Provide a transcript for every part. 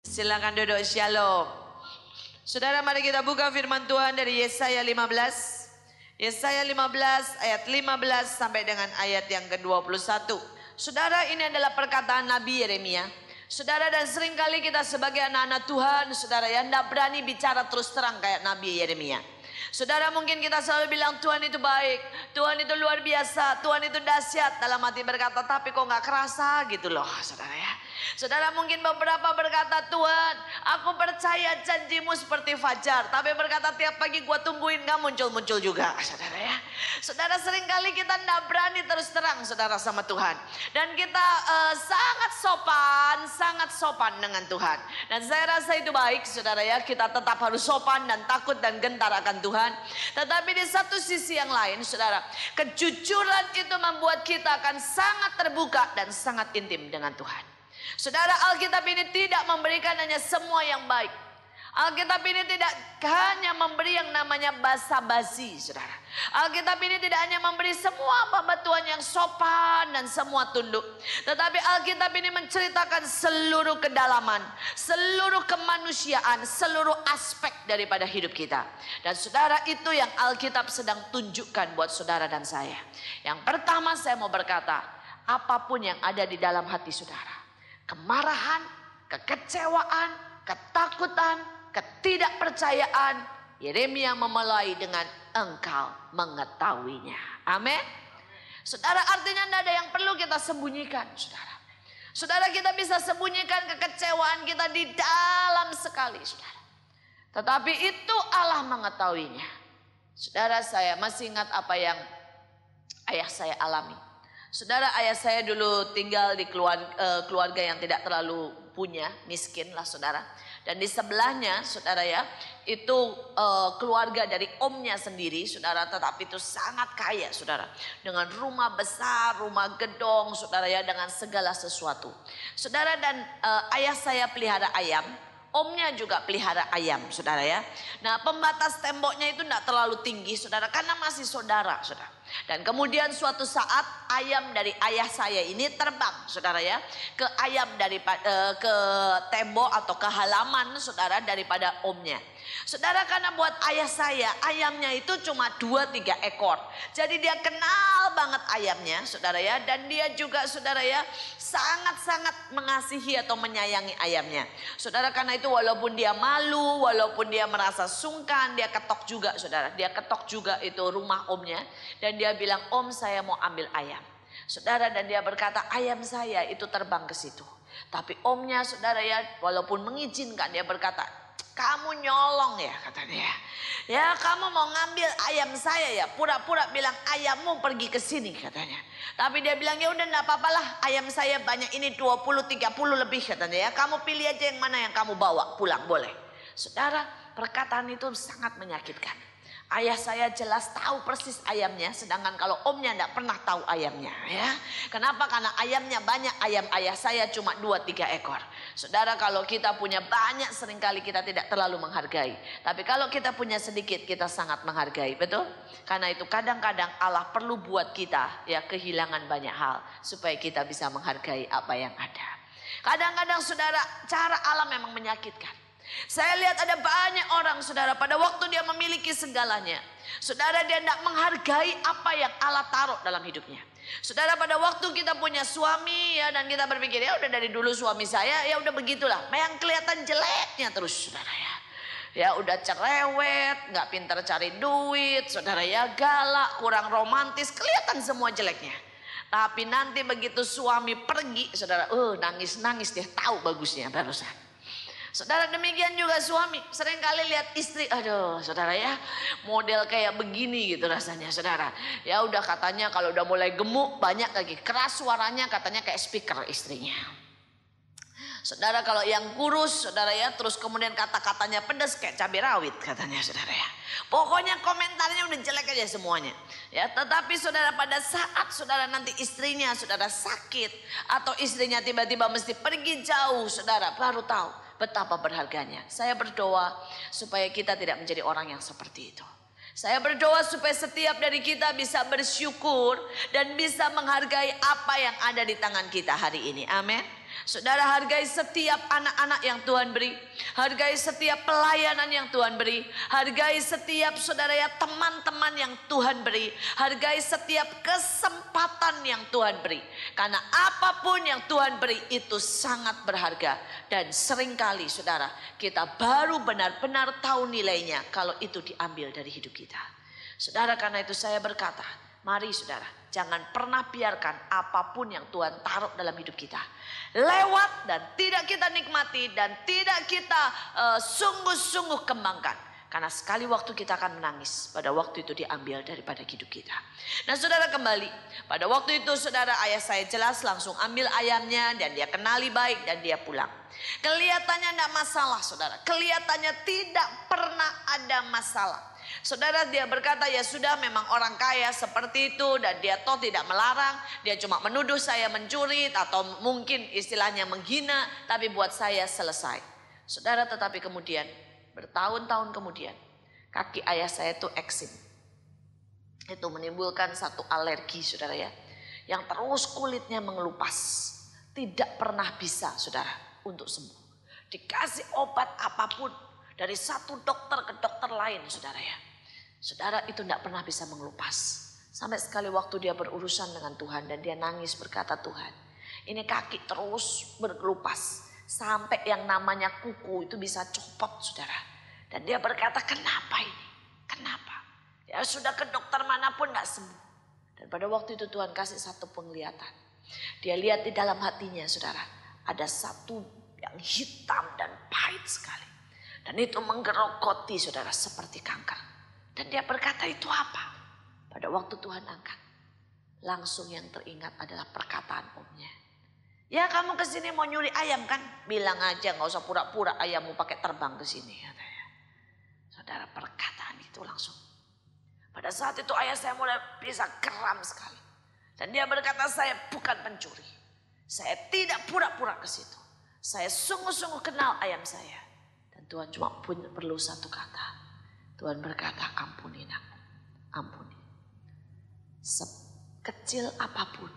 Silakan duduk, shalom. Saudara, mari kita buka firman Tuhan dari Yesaya 15. Yesaya 15 ayat 15 sampai dengan ayat yang ke-21. Saudara, ini adalah perkataan Nabi Yeremia. Saudara, dan seringkali kita sebagai anak-anak Tuhan, saudara, yang tidak berani bicara terus terang kayak Nabi Yeremia. Saudara, mungkin kita selalu bilang Tuhan itu baik, Tuhan itu luar biasa, Tuhan itu dahsyat. Dalam hati berkata, tapi kok gak kerasa gitu loh, saudara ya. Saudara, mungkin beberapa berkata, Tuhan, aku percaya janjimu seperti fajar, tapi berkata tiap pagi gua tungguin gak muncul-muncul juga, saudara ya. Saudara, seringkali kita tidak berani terus terang, saudara, sama Tuhan. Dan kita sangat sopan dengan Tuhan. Dan saya rasa itu baik, saudara ya. Kita tetap harus sopan dan takut dan gentar akan Tuhan. Tetapi di satu sisi yang lain, saudara, kejujuran itu membuat kita akan sangat terbuka dan sangat intim dengan Tuhan. Saudara, Alkitab ini tidak memberikan hanya semua yang baik. Alkitab ini tidak hanya memberi yang namanya basa-basi, saudara. Alkitab ini tidak hanya memberi semua hamba Tuhan yang sopan dan semua tunduk. Tetapi Alkitab ini menceritakan seluruh kedalaman, seluruh kemanusiaan, seluruh aspek daripada hidup kita. Dan saudara, itu yang Alkitab sedang tunjukkan buat saudara dan saya. Yang pertama saya mau berkata, apapun yang ada di dalam hati saudara, kemarahan, kekecewaan, ketakutan, ketidakpercayaan, Yeremia memulai dengan engkau mengetahuinya. Amin. Saudara, artinya tidak ada yang perlu kita sembunyikan, saudara. Saudara, kita bisa sembunyikan kekecewaan kita di dalam sekali, saudara. Tetapi itu Allah mengetahuinya. Saudara, saya masih ingat apa yang ayah saya alami. Saudara, ayah saya dulu tinggal di keluarga yang tidak terlalu punya, miskin lah saudara. Dan di sebelahnya, saudara ya, itu keluarga dari omnya sendiri, saudara, tetapi itu sangat kaya, saudara. Dengan rumah besar, rumah gedong, saudara ya, dengan segala sesuatu. Saudara, dan ayah saya pelihara ayam. Omnya juga pelihara ayam, saudara ya. Nah, pembatas temboknya itu tidak terlalu tinggi, saudara, karena masih saudara, saudara. Dan kemudian suatu saat ayam dari ayah saya ini terbang, saudara ya, ke ayam ke tembok atau ke halaman, saudara, daripada omnya. Saudara, karena buat ayah saya ayamnya itu cuma 2-3 ekor. Jadi dia kenal banget ayamnya, saudara ya. Dan dia juga, saudara ya, sangat-sangat mengasihi atau menyayangi ayamnya. Saudara, karena itu walaupun dia malu, walaupun dia merasa sungkan, dia ketok juga, saudara. Dia ketok juga itu rumah omnya. Dan dia bilang, om saya mau ambil ayam. Saudara, dan dia berkata ayam saya itu terbang ke situ. Tapi omnya, saudara ya, walaupun mengizinkan, dia berkata, kamu nyolong ya, katanya ya. Ya, kamu mau ngambil ayam saya ya, pura-pura bilang ayammu pergi ke sini, katanya. Tapi dia bilang, ya udah enggak apa-apalah, ayam saya banyak ini 20-30 lebih, katanya ya. Kamu pilih aja yang mana yang kamu bawa pulang, boleh. Saudara, perkataan itu sangat menyakitkan. Ayah saya jelas tahu persis ayamnya, sedangkan kalau omnya tidak pernah tahu ayamnya ya. Kenapa? Karena ayamnya banyak, ayam ayah saya cuma 2-3 ekor. Saudara, kalau kita punya banyak seringkali kita tidak terlalu menghargai. Tapi kalau kita punya sedikit kita sangat menghargai, betul? Karena itu kadang-kadang Allah perlu buat kita ya kehilangan banyak hal supaya kita bisa menghargai apa yang ada. Kadang-kadang saudara, cara Allah memang menyakitkan. Saya lihat ada banyak orang, saudara, pada waktu dia memiliki segalanya, saudara, dia tidak menghargai apa yang Allah taruh dalam hidupnya. Saudara, pada waktu kita punya suami ya, dan kita berpikir ya udah dari dulu suami saya ya udah begitulah, yang kelihatan jeleknya terus, saudara ya. Ya udah cerewet, nggak pintar cari duit, saudara ya, galak, kurang romantis, kelihatan semua jeleknya. Tapi nanti begitu suami pergi, saudara, nangis-nangis dia tahu bagusnya barusan. Saudara, demikian juga suami. Seringkali lihat istri, aduh saudara ya, model kayak begini gitu rasanya, saudara. Ya udah katanya kalau udah mulai gemuk, banyak lagi keras suaranya, katanya kayak speaker istrinya. Saudara, kalau yang kurus, saudara ya, terus kemudian kata-katanya pedas kayak cabai rawit, katanya, saudara ya. Pokoknya komentarnya udah jelek aja semuanya. Ya, tetapi saudara, pada saat saudara nanti istrinya saudara sakit atau istrinya tiba-tiba mesti pergi jauh, saudara baru tahu betapa berharganya. Saya berdoa supaya kita tidak menjadi orang yang seperti itu. Saya berdoa supaya setiap dari kita bisa bersyukur dan bisa menghargai apa yang ada di tangan kita hari ini. Amin. Saudara, hargai setiap anak-anak yang Tuhan beri. Hargai setiap pelayanan yang Tuhan beri. Hargai setiap saudara ya teman-teman yang Tuhan beri. Hargai setiap kesempatan yang Tuhan beri. Karena apapun yang Tuhan beri itu sangat berharga. Dan seringkali saudara, kita baru benar-benar tahu nilainya kalau itu diambil dari hidup kita. Saudara, karena itu saya berkata, mari saudara, jangan pernah biarkan apapun yang Tuhan taruh dalam hidup kita lewat dan tidak kita nikmati dan tidak kita sungguh-sungguh kembangkan. Karena sekali waktu kita akan menangis pada waktu itu diambil daripada hidup kita. Nah saudara, kembali pada waktu itu saudara, ayah saya jelas langsung ambil ayamnya dan dia kenali baik dan dia pulang. Kelihatannya tidak masalah saudara, kelihatannya tidak pernah ada masalah. Saudara, dia berkata ya sudah, memang orang kaya seperti itu dan dia toh tidak melarang. Dia cuma menuduh saya mencuri atau mungkin istilahnya menghina, tapi buat saya selesai. Saudara, tetapi kemudian bertahun-tahun kemudian kaki ayah saya itu eksim. Itu menimbulkan satu alergi saudara ya, yang terus kulitnya mengelupas. Tidak pernah bisa saudara untuk sembuh. Dikasih obat apapun dari satu dokter ke dokter lain saudara ya. Saudara, itu tidak pernah bisa mengelupas. Sampai sekali waktu dia berurusan dengan Tuhan dan dia nangis berkata, Tuhan, ini kaki terus berkelupas. Sampai yang namanya kuku itu bisa copot saudara. Dan dia berkata, kenapa ini? Kenapa? Ya sudah ke dokter manapun tidak sembuh. Dan pada waktu itu Tuhan kasih satu penglihatan. Dia lihat di dalam hatinya saudara, ada satu yang hitam dan pahit sekali. Dan itu menggerogoti saudara seperti kanker. Dan dia berkata, itu apa? Pada waktu Tuhan angkat, langsung yang teringat adalah perkataan omnya. Ya kamu kesini mau nyuri ayam kan? Bilang aja, gak usah pura-pura ayammu pakai terbang kesini. Saudara, perkataan itu langsung. Pada saat itu ayah saya mulai bisa geram sekali. Dan dia berkata, saya bukan pencuri. Saya tidak pura-pura ke situ. Saya sungguh-sungguh kenal ayam saya. Dan Tuhan cuma perlu satu kata. Tuhan berkata, ampuni nak, ampuni. Sekecil apapun,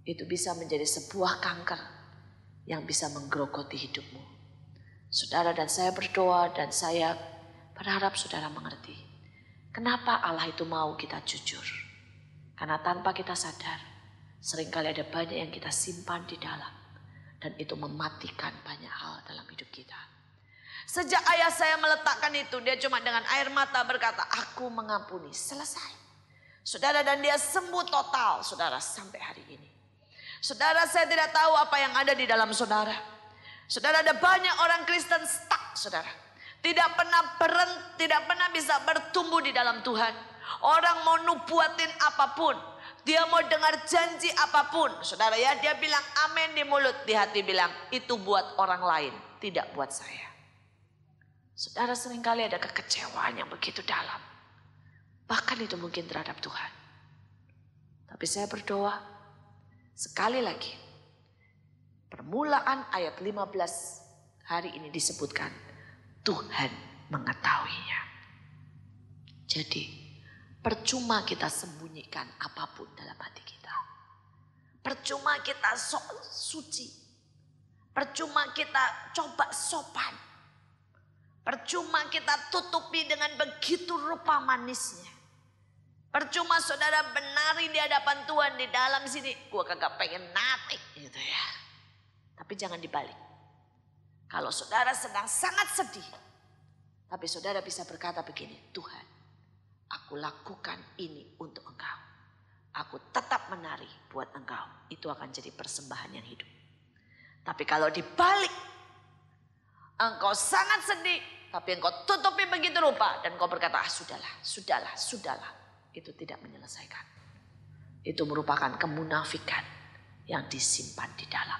itu bisa menjadi sebuah kanker yang bisa menggerogoti hidupmu. Saudara, dan saya berdoa dan saya berharap saudara mengerti. Kenapa Allah itu mau kita jujur? Karena tanpa kita sadar, seringkali ada banyak yang kita simpan di dalam. Dan itu mematikan banyak hal dalam hidup kita. Sejak ayah saya meletakkan itu, dia cuma dengan air mata berkata, aku mengampuni, selesai. Saudara, dan dia sembuh total, saudara, sampai hari ini. Saudara, saya tidak tahu apa yang ada di dalam saudara. Saudara, ada banyak orang Kristen stuck, saudara. Tidak pernah berhenti, tidak pernah bisa bertumbuh di dalam Tuhan. Orang mau nubuatin apapun, dia mau dengar janji apapun, saudara ya, dia bilang amin di mulut, di hati bilang itu buat orang lain, tidak buat saya. Saudara, seringkali ada kekecewaan yang begitu dalam. Bahkan itu mungkin terhadap Tuhan. Tapi saya berdoa, sekali lagi, permulaan ayat 15 hari ini disebutkan, Tuhan mengetahuinya. Jadi, percuma kita sembunyikan apapun dalam hati kita. Percuma kita suci. Percuma kita coba sopan. Percuma kita tutupi dengan begitu rupa manisnya. Percuma saudara benari di hadapan Tuhan di dalam sini. Gua kagak pengen naik gitu ya. Tapi jangan dibalik. Kalau saudara sedang sangat sedih. Tapi saudara bisa berkata begini. Tuhan, aku lakukan ini untuk Engkau. Aku tetap menari buat Engkau. Itu akan jadi persembahan yang hidup. Tapi kalau dibalik. Engkau sangat sedih, tapi engkau tutupi begitu rupa. Dan engkau berkata, sudahlah. Itu tidak menyelesaikan. Itu merupakan kemunafikan yang disimpan di dalam.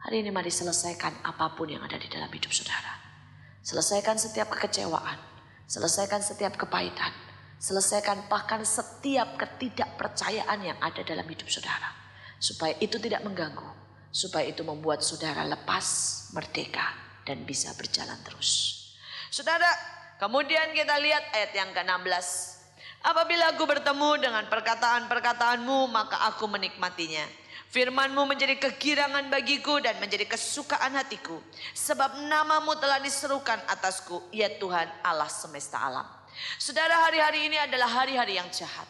Hari ini mari selesaikan apapun yang ada di dalam hidup saudara. Selesaikan setiap kekecewaan. Selesaikan setiap kepahitan. Selesaikan bahkan setiap ketidakpercayaan yang ada dalam hidup saudara. Supaya itu tidak mengganggu. Supaya itu membuat saudara lepas, merdeka. Dan bisa berjalan terus. Saudara, kemudian kita lihat ayat yang ke-16. Apabila aku bertemu dengan perkataan-perkataanmu, maka aku menikmatinya. Firman-Mu menjadi kegirangan bagiku dan menjadi kesukaan hatiku. Sebab nama-Mu telah diserukan atasku, ya Tuhan Allah semesta alam. Saudara, hari-hari ini adalah hari-hari yang jahat.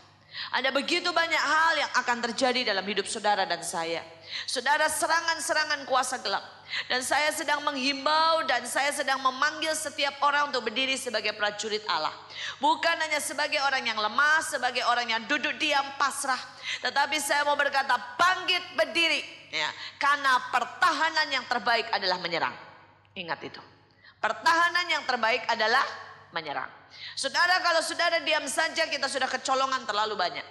Ada begitu banyak hal yang akan terjadi dalam hidup saudara dan saya. Saudara, serangan-serangan kuasa gelap. Dan saya sedang menghimbau dan saya sedang memanggil setiap orang untuk berdiri sebagai prajurit Allah. Bukan hanya sebagai orang yang lemah, sebagai orang yang duduk diam pasrah. Tetapi saya mau berkata, bangkit berdiri. Ya, karena pertahanan yang terbaik adalah menyerang. Ingat itu. Pertahanan yang terbaik adalah menyerang. Saudara, kalau saudara diam saja, kita sudah kecolongan terlalu banyak.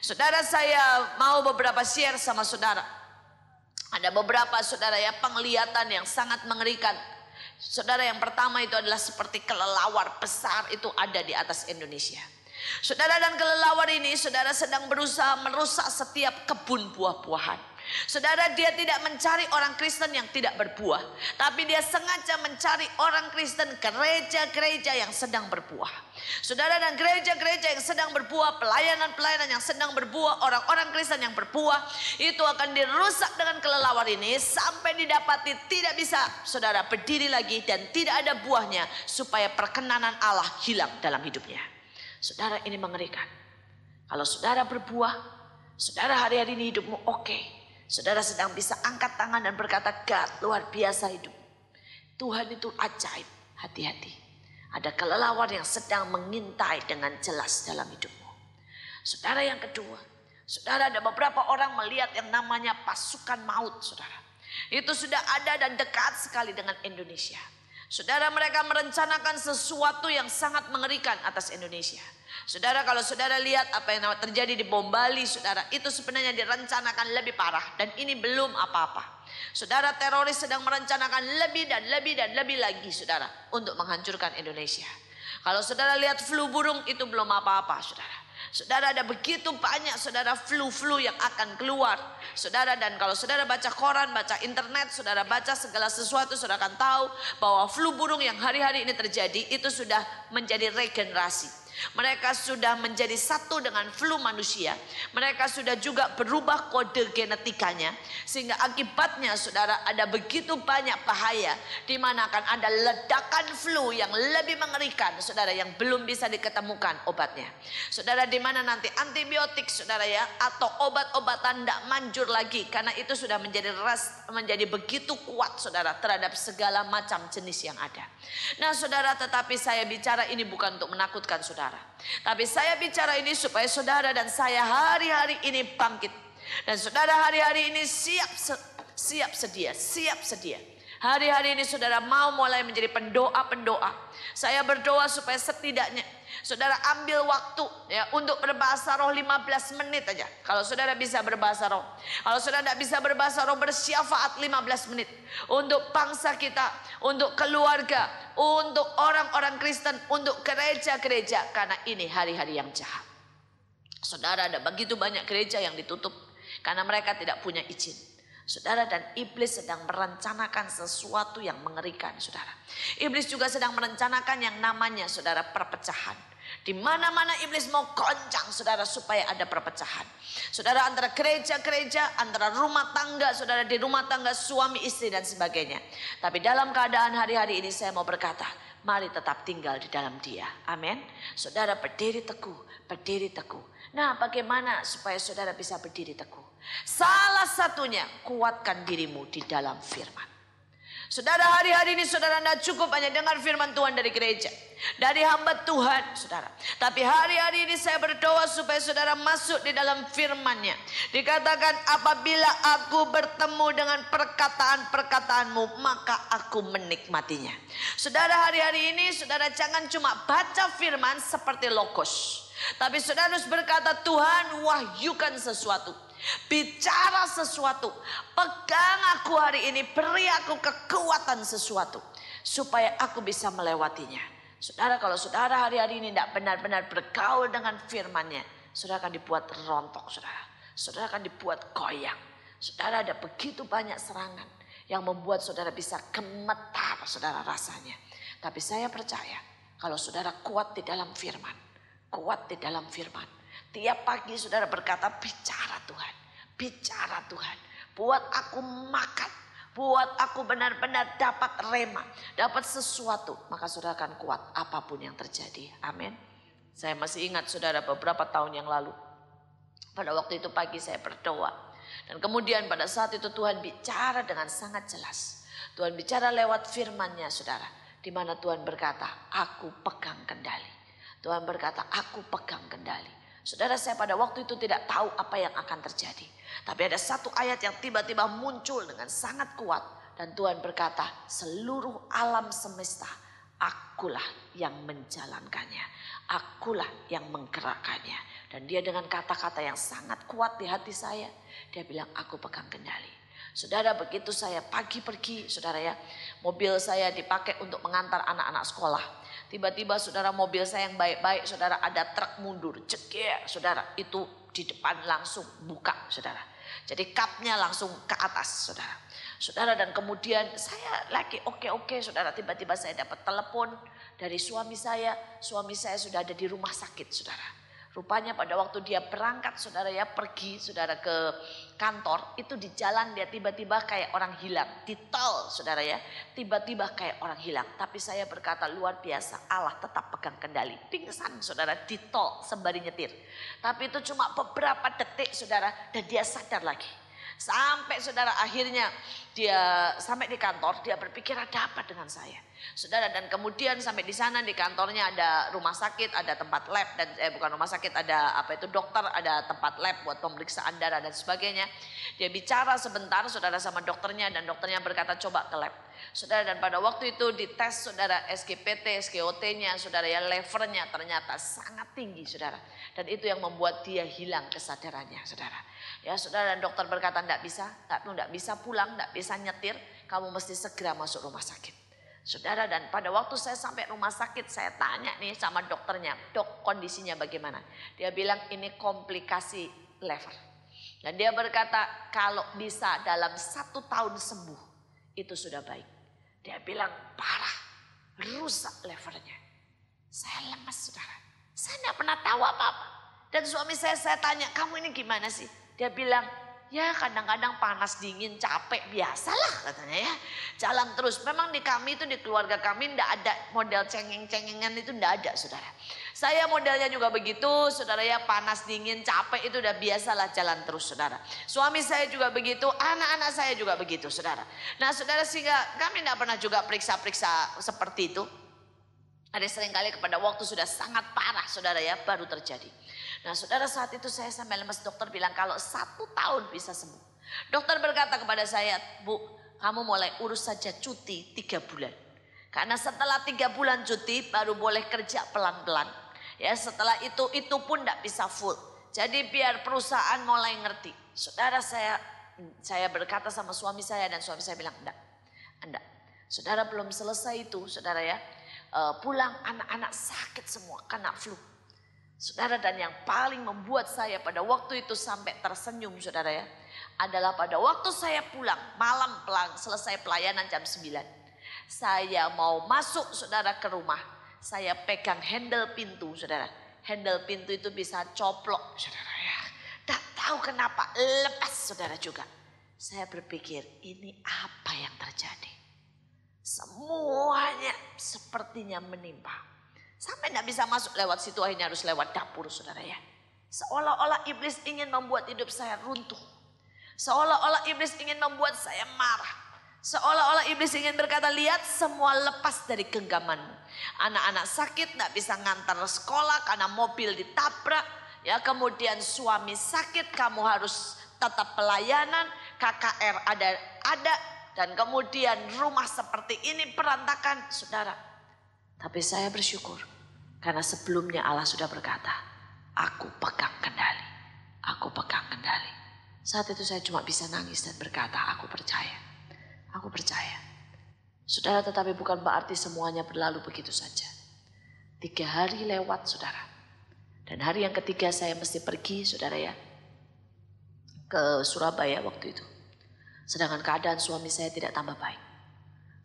Saudara, saya mau beberapa share sama saudara. Ada beberapa saudara ya penglihatan yang sangat mengerikan. Saudara, yang pertama itu adalah seperti kelelawar besar itu ada di atas Indonesia. Saudara, dan kelelawar ini saudara sedang berusaha merusak setiap kebun buah-buahan. Saudara, dia tidak mencari orang Kristen yang tidak berbuah, tapi dia sengaja mencari orang Kristen gereja-gereja yang sedang berbuah. Saudara, dan gereja-gereja yang sedang berbuah, pelayanan-pelayanan yang sedang berbuah, orang-orang Kristen yang berbuah, itu akan dirusak dengan kelelawar ini sampai didapati tidak bisa saudara berdiri lagi dan tidak ada buahnya, supaya perkenanan Allah hilang dalam hidupnya. Saudara, ini mengerikan. Kalau saudara berbuah, saudara hari-hari ini hidupmu oke. Saudara sedang bisa angkat tangan dan berkata, God, luar biasa hidup. Tuhan itu ajaib. Hati-hati. Ada kelelawar yang sedang mengintai dengan jelas dalam hidupmu. Saudara, yang kedua. Saudara, ada beberapa orang melihat yang namanya pasukan maut, saudara. Itu sudah ada dan dekat sekali dengan Indonesia. Saudara, mereka merencanakan sesuatu yang sangat mengerikan atas Indonesia. Saudara, kalau saudara lihat apa yang terjadi di Bom Bali, saudara, itu sebenarnya direncanakan lebih parah. Dan ini belum apa-apa. Saudara, teroris sedang merencanakan lebih dan lebih dan lebih lagi, saudara, untuk menghancurkan Indonesia. Kalau saudara lihat flu burung, itu belum apa-apa, saudara. Saudara, ada begitu banyak saudara flu-flu yang akan keluar. Saudara, dan kalau saudara baca koran, baca internet, saudara baca segala sesuatu, saudara akan tahu bahwa flu burung yang hari-hari ini terjadi itu sudah menjadi regenerasi. Mereka sudah menjadi satu dengan flu manusia. Mereka sudah juga berubah kode genetikanya. Sehingga akibatnya saudara ada begitu banyak bahaya. Di mana akan ada ledakan flu yang lebih mengerikan. Saudara, yang belum bisa diketemukan obatnya. Saudara, di mana nanti antibiotik saudara ya. Atau obat-obatan tidak manjur lagi. Karena itu sudah menjadi begitu kuat saudara. Terhadap segala macam jenis yang ada. Nah saudara, tetapi saya bicara ini bukan untuk menakutkan saudara. Tapi saya bicara ini supaya saudara dan saya hari-hari ini bangkit. Dan saudara hari-hari ini siap sedia. Hari-hari ini saudara mau mulai menjadi pendoa-pendoa. Saya berdoa supaya setidaknya saudara ambil waktu ya untuk berbahasa roh 15 menit aja. Kalau saudara bisa berbahasa roh. Kalau saudara tidak bisa berbahasa roh, bersyafaat 15 menit. Untuk bangsa kita, untuk keluarga, untuk orang-orang Kristen, untuk gereja-gereja. Karena ini hari-hari yang jahat. Saudara, ada begitu banyak gereja yang ditutup karena mereka tidak punya izin. Saudara, dan iblis sedang merencanakan sesuatu yang mengerikan, saudara. Iblis juga sedang merencanakan yang namanya, saudara, perpecahan. Di mana-mana iblis mau goncang, saudara, supaya ada perpecahan. Saudara, antara gereja-gereja, antara rumah tangga, saudara, di rumah tangga suami istri dan sebagainya. Tapi dalam keadaan hari-hari ini saya mau berkata, mari tetap tinggal di dalam Dia. Amin. Saudara, berdiri teguh, berdiri teguh. Nah, bagaimana supaya saudara bisa berdiri teguh? Salah satunya, kuatkan dirimu di dalam firman. Saudara, hari-hari ini saudara tidak cukup hanya dengar firman Tuhan dari gereja, dari hamba Tuhan, saudara. Tapi hari-hari ini saya berdoa supaya saudara masuk di dalam firman-Nya. Dikatakan, apabila aku bertemu dengan perkataan-perkataanmu, maka aku menikmatinya. Saudara, hari-hari ini saudara jangan cuma baca firman seperti logos. Tapi saudara harus berkata, Tuhan wahyukan sesuatu. Bicara sesuatu. Pegang aku hari ini. Beri aku kekuatan sesuatu. Supaya aku bisa melewatinya. Saudara, kalau saudara hari-hari ini tidak benar-benar bergaul dengan firman-Nya, saudara akan dibuat rontok, saudara. Saudara akan dibuat goyang. Saudara, ada begitu banyak serangan yang membuat saudara bisa gemetar, saudara, rasanya. Tapi saya percaya kalau saudara kuat di dalam firman, kuat di dalam firman. Tiap pagi saudara berkata, bicara Tuhan, bicara Tuhan. buat aku makan, buat aku benar-benar dapat rema, dapat sesuatu. Maka saudara akan kuat apapun yang terjadi. Amin. Saya masih ingat saudara beberapa tahun yang lalu. Pada waktu itu pagi saya berdoa. Dan kemudian pada saat itu Tuhan bicara dengan sangat jelas. Tuhan bicara lewat firman-Nya saudara. Di mana Tuhan berkata, aku pegang kendali. Tuhan berkata, aku pegang kendali. Saudara, saya pada waktu itu tidak tahu apa yang akan terjadi. Tapi ada satu ayat yang tiba-tiba muncul dengan sangat kuat. Dan Tuhan berkata, seluruh alam semesta, akulah yang menjalankannya. Akulah yang menggerakkannya. Dan dia dengan kata-kata yang sangat kuat di hati saya. Dia bilang, aku pegang kendali. Saudara, begitu saya pagi pergi, saudara ya. Mobil saya dipakai untuk mengantar anak-anak sekolah. Tiba-tiba saudara, mobil saya yang baik-baik, saudara, ada truk mundur. Ceker, saudara, itu di depan langsung buka, saudara. Jadi kapnya langsung ke atas, saudara. Saudara, dan kemudian saya lagi oke, saudara. Tiba-tiba saya dapat telepon dari suami saya. Suami saya sudah ada di rumah sakit, saudara. Rupanya pada waktu dia berangkat, saudara ya, pergi saudara ke kantor, itu di jalan dia tiba-tiba kayak orang hilang. Di tol, saudara ya, tiba-tiba kayak orang hilang. Tapi saya berkata, luar biasa, Allah tetap pegang kendali. Pingsan saudara di tol sembari nyetir. Tapi itu cuma beberapa detik saudara, dan dia sadar lagi. Sampai saudara akhirnya dia sampai di kantor, dia berpikir ada apa dengan saya. Saudara, dan kemudian sampai di sana di kantornya ada rumah sakit, ada tempat lab, dan bukan rumah sakit, ada apa itu dokter, ada tempat lab buat pemeriksaan darah dan sebagainya. Dia bicara sebentar saudara sama dokternya, dan dokternya berkata coba ke lab. Saudara, dan pada waktu itu dites saudara SGPT, SGOT-nya saudara ya, levernya ternyata sangat tinggi saudara. Dan itu yang membuat dia hilang kesadarannya saudara. Ya saudara, dan dokter berkata enggak bisa pulang, enggak bisa nyetir, kamu mesti segera masuk rumah sakit. Saudara, dan pada waktu saya sampai rumah sakit, saya tanya nih sama dokternya, dok kondisinya bagaimana? Dia bilang ini komplikasi lever. Dan dia berkata kalau bisa dalam 1 tahun sembuh, itu sudah baik. Dia bilang parah, rusak levernya. Saya lemas saudara, saya tidak pernah tahu apa-apa. Dan suami saya tanya, kamu ini gimana sih? Dia bilang, ya kadang-kadang panas dingin capek biasalah katanya ya. Jalan terus. Memang di kami itu, di keluarga kami tidak ada model cengeng-cengengan, itu tidak ada saudara. Saya modelnya juga begitu saudara ya, panas dingin capek itu udah biasalah, jalan terus saudara. Suami saya juga begitu, anak-anak saya juga begitu saudara. Nah saudara, sehingga kami tidak pernah juga periksa-periksa seperti itu. Ada seringkali kepada waktu sudah sangat parah saudara ya, baru terjadi. Nah saudara, saat itu saya sampai lemas, dokter bilang kalau 1 tahun bisa sembuh. Dokter berkata kepada saya, Bu, kamu mulai urus saja cuti 3 bulan. Karena setelah 3 bulan cuti baru boleh kerja pelan-pelan. Ya setelah itu pun tidak bisa full. Jadi biar perusahaan mulai ngerti. Saudara, saya berkata sama suami saya, dan suami saya bilang enggak. Saudara, belum selesai itu saudara ya. Pulang anak-anak sakit semua kena flu. Saudara, dan yang paling membuat saya pada waktu itu sampai tersenyum saudara ya, adalah pada waktu saya pulang malam selesai pelayanan jam 9. Saya mau masuk saudara ke rumah, saya pegang handle pintu saudara. Handle pintu itu bisa coplok saudara ya. Tak tahu kenapa lepas saudara juga. Saya berpikir ini apa yang terjadi? Semuanya sepertinya menimpa. Sampai tidak bisa masuk lewat situ, akhirnya harus lewat dapur saudara ya. Seolah-olah iblis ingin membuat hidup saya runtuh. Seolah-olah iblis ingin membuat saya marah. Seolah-olah iblis ingin berkata, lihat semua lepas dari genggamanmu. Anak-anak sakit tidak bisa ngantar sekolah karena mobil ditabrak. Ya, kemudian suami sakit, kamu harus tetap pelayanan. KKR ada. Dan kemudian rumah seperti ini berantakan saudara. Tapi saya bersyukur karena sebelumnya Allah sudah berkata, aku pegang kendali. Aku pegang kendali. Saat itu saya cuma bisa nangis dan berkata, aku percaya. Aku percaya. Saudara, tetapi bukan berarti semuanya berlalu begitu saja. 3 hari lewat saudara. Dan hari yang ketiga saya mesti pergi saudara ya, ke Surabaya waktu itu. Sedangkan keadaan suami saya tidak tambah baik.